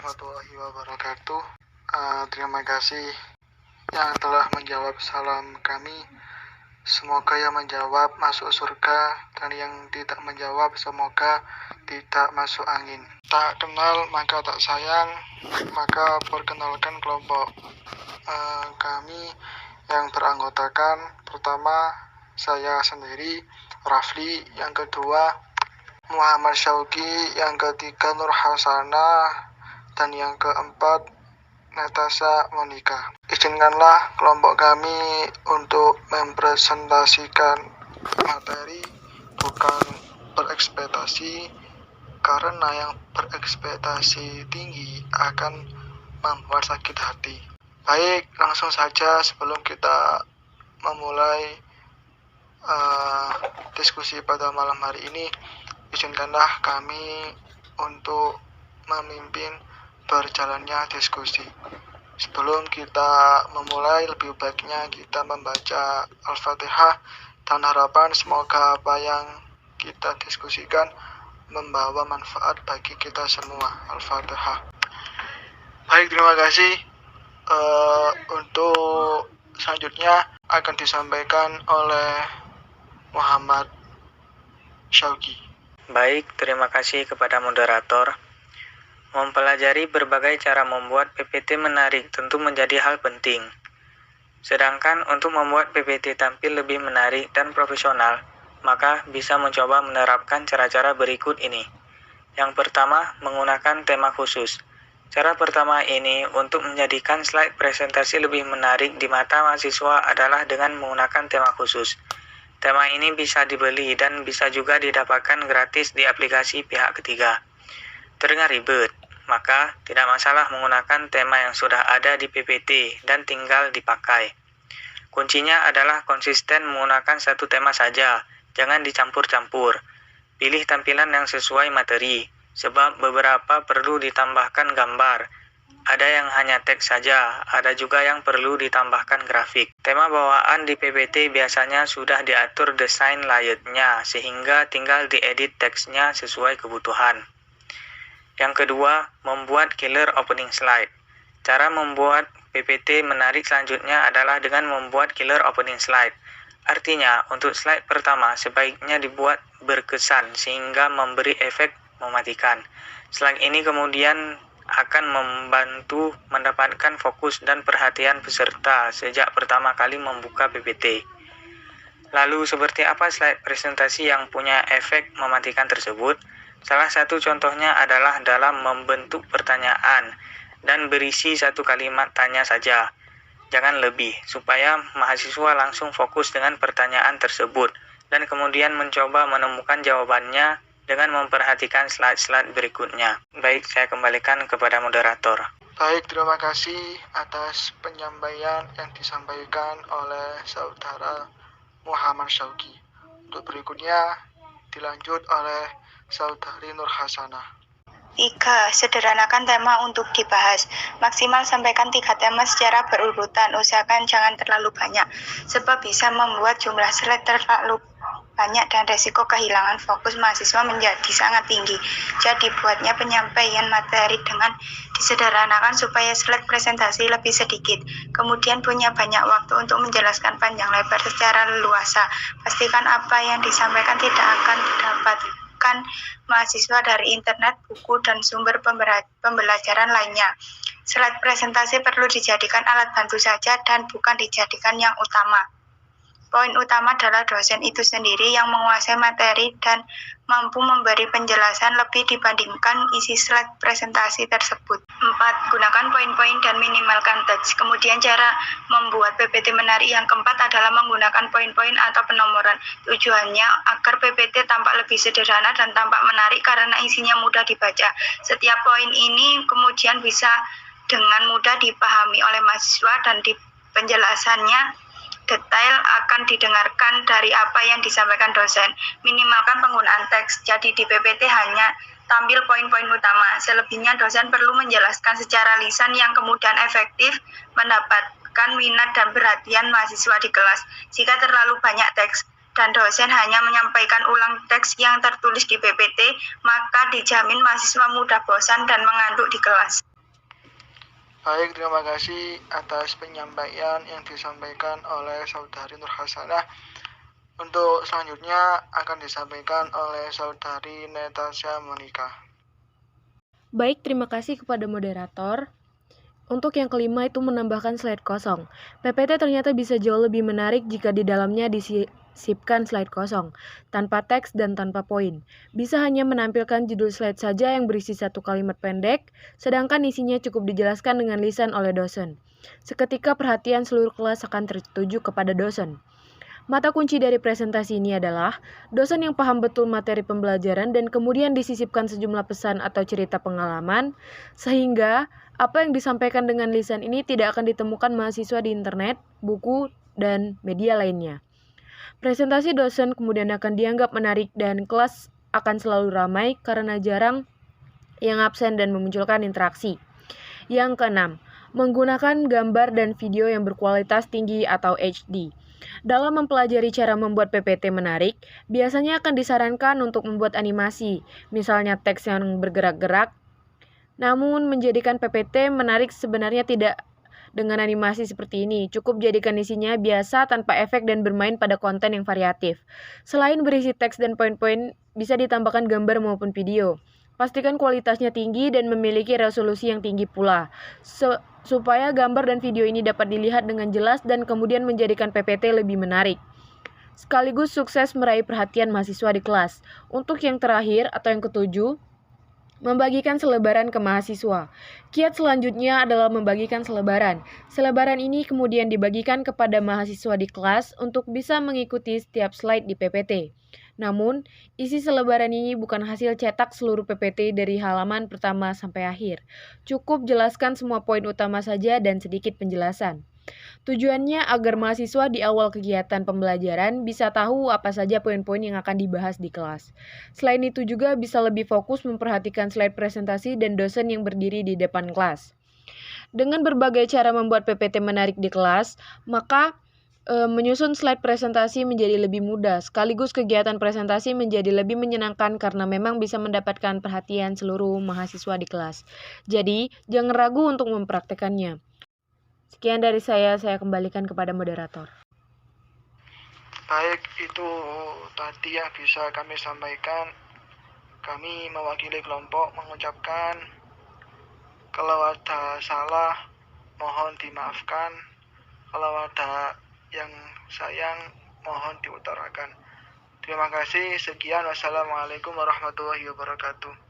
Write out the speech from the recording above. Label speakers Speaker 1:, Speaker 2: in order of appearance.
Speaker 1: warahmatullahi wabarakatuh. Terima kasih yang telah menjawab salam kami. Semoga yang menjawab masuk surga dan yang tidak menjawab semoga tidak masuk angin. Tak kenal maka tak sayang, maka perkenalkan kelompok kami yang beranggotakan pertama saya sendiri, Rafli, yang kedua Muhammad Syauqi, yang ketiga Nur Hasanah, dan yang keempat Natasha Monika. Izinkanlah kelompok kami untuk mempresentasikan materi, bukan berekspektasi, karena yang berekspektasi tinggi akan membuat sakit hati. Baik, langsung saja sebelum kita memulai diskusi pada malam hari ini, izinkanlah kami untuk memimpin berjalannya diskusi. Sebelum kita memulai, lebih baiknya kita membaca Al-Fatihah dan harapan semoga apa yang kita diskusikan membawa manfaat bagi kita semua. Al-Fatihah. Baik, terima kasih. Untuk selanjutnya akan disampaikan oleh Muhammad Syauqi.
Speaker 2: Baik, terima kasih kepada moderator. Mempelajari berbagai cara membuat PPT menarik tentu menjadi hal penting. Sedangkan untuk membuat PPT tampil lebih menarik dan profesional, maka bisa mencoba menerapkan cara-cara berikut ini. Yang pertama, menggunakan tema khusus. Cara pertama ini untuk menjadikan slide presentasi lebih menarik di mata mahasiswa adalah dengan menggunakan tema khusus. Tema ini bisa dibeli dan bisa juga didapatkan gratis di aplikasi pihak ketiga. Terdengar ribet, maka tidak masalah menggunakan tema yang sudah ada di PPT dan tinggal dipakai. Kuncinya adalah konsisten menggunakan satu tema saja, jangan dicampur-campur. Pilih tampilan yang sesuai materi, sebab beberapa perlu ditambahkan gambar. Ada yang hanya teks saja, ada juga yang perlu ditambahkan grafik. Tema bawaan di PPT biasanya sudah diatur desain layout-nya, sehingga tinggal diedit teksnya sesuai kebutuhan. Yang kedua, membuat killer opening slide. Cara membuat PPT menarik selanjutnya adalah dengan membuat killer opening slide. Artinya, untuk slide pertama sebaiknya dibuat berkesan sehingga memberi efek mematikan. Slide ini kemudian akan membantu mendapatkan fokus dan perhatian peserta sejak pertama kali membuka PPT. Lalu, seperti apa slide presentasi yang punya efek mematikan tersebut? Salah satu contohnya adalah dalam membentuk pertanyaan dan berisi satu kalimat tanya saja. Jangan lebih, supaya mahasiswa langsung fokus dengan pertanyaan tersebut dan kemudian mencoba menemukan jawabannya dengan memperhatikan slide-slide berikutnya. Baik, saya kembalikan kepada moderator.
Speaker 1: Baik, terima kasih atas penyampaian yang disampaikan oleh saudara Muhammad Syauqi. Untuk berikutnya dilanjut oleh saudari Nur Hasanah.
Speaker 3: 3. Sederhanakan tema untuk dibahas. Maksimal sampaikan 3 tema secara berurutan. Usahakan jangan terlalu banyak, sebab bisa membuat jumlah slide terlalu banyak dan resiko kehilangan fokus mahasiswa menjadi sangat tinggi. Jadi buatnya penyampaian materi dengan disederhanakan supaya slide presentasi lebih sedikit. Kemudian punya banyak waktu untuk menjelaskan panjang lebar secara leluasa. Pastikan apa yang disampaikan tidak akan didapatkan mahasiswa dari internet, buku, dan sumber pembelajaran lainnya. Slide presentasi perlu dijadikan alat bantu saja dan bukan dijadikan yang utama. Poin utama adalah dosen itu sendiri yang menguasai materi dan mampu memberi penjelasan lebih dibandingkan isi slide presentasi tersebut. 4. Gunakan poin-poin dan minimalkan teks. Kemudian cara membuat PPT menarik yang keempat adalah menggunakan poin-poin atau penomoran. Tujuannya agar PPT tampak lebih sederhana dan tampak menarik karena isinya mudah dibaca. Setiap poin ini kemudian bisa dengan mudah dipahami oleh mahasiswa dan di penjelasannya detail akan didengarkan dari apa yang disampaikan dosen. Minimalkan penggunaan teks, jadi di PPT hanya tampil poin-poin utama. Selebihnya dosen perlu menjelaskan secara lisan yang kemudian efektif mendapatkan minat dan perhatian mahasiswa di kelas. Jika terlalu banyak teks dan dosen hanya menyampaikan ulang teks yang tertulis di PPT, maka dijamin mahasiswa mudah bosan dan mengantuk di kelas.
Speaker 1: Baik, terima kasih atas penyampaian yang disampaikan oleh Saudari Nur Hasanah. Untuk selanjutnya akan disampaikan oleh Saudari Natasha Monica.
Speaker 4: Baik, terima kasih kepada moderator. Untuk yang kelima itu menambahkan slide kosong. PPT ternyata bisa jauh lebih menarik jika di dalamnya disisipkan slide kosong, tanpa teks dan tanpa poin. Bisa hanya menampilkan judul slide saja yang berisi satu kalimat pendek, sedangkan isinya cukup dijelaskan dengan lisan oleh dosen. Seketika perhatian seluruh kelas akan tertuju kepada dosen. Mata kunci dari presentasi ini adalah dosen yang paham betul materi pembelajaran dan kemudian disisipkan sejumlah pesan atau cerita pengalaman, sehingga apa yang disampaikan dengan lisan ini tidak akan ditemukan mahasiswa di internet, buku, dan media lainnya. Presentasi dosen kemudian akan dianggap menarik dan kelas akan selalu ramai karena jarang yang absen dan memunculkan interaksi. Yang keenam, menggunakan gambar dan video yang berkualitas tinggi atau HD. Dalam mempelajari cara membuat PPT menarik, biasanya akan disarankan untuk membuat animasi, misalnya teks yang bergerak-gerak. Namun, menjadikan PPT menarik sebenarnya tidak dengan animasi seperti ini. Cukup jadikan isinya biasa tanpa efek dan bermain pada konten yang variatif. Selain berisi teks dan poin-poin, bisa ditambahkan gambar maupun video. Pastikan kualitasnya tinggi dan memiliki resolusi yang tinggi pula, supaya gambar dan video ini dapat dilihat dengan jelas dan kemudian menjadikan PPT lebih menarik. Sekaligus sukses meraih perhatian mahasiswa di kelas. Untuk yang terakhir atau yang ketujuh, membagikan selebaran ke mahasiswa. Kiat selanjutnya adalah membagikan selebaran. Selebaran ini kemudian dibagikan kepada mahasiswa di kelas untuk bisa mengikuti setiap slide di PPT. Namun, isi selebaran ini bukan hasil cetak seluruh PPT dari halaman pertama sampai akhir. Cukup jelaskan semua poin utama saja dan sedikit penjelasan. Tujuannya agar mahasiswa di awal kegiatan pembelajaran bisa tahu apa saja poin-poin yang akan dibahas di kelas. Selain itu juga bisa lebih fokus memperhatikan slide presentasi dan dosen yang berdiri di depan kelas. Dengan berbagai cara membuat PPT menarik di kelas, maka menyusun slide presentasi menjadi lebih mudah, sekaligus kegiatan presentasi menjadi lebih menyenangkan karena memang bisa mendapatkan perhatian seluruh mahasiswa di kelas. Jadi, jangan ragu untuk mempraktekannya. Sekian dari saya kembalikan kepada moderator.
Speaker 1: Baik, itu tadi yang bisa kami sampaikan. Kami mewakili kelompok mengucapkan kalau ada salah mohon dimaafkan, kalau ada yang sayang mohon diutarakan. Terima kasih, sekian, wassalamualaikum warahmatullahi wabarakatuh.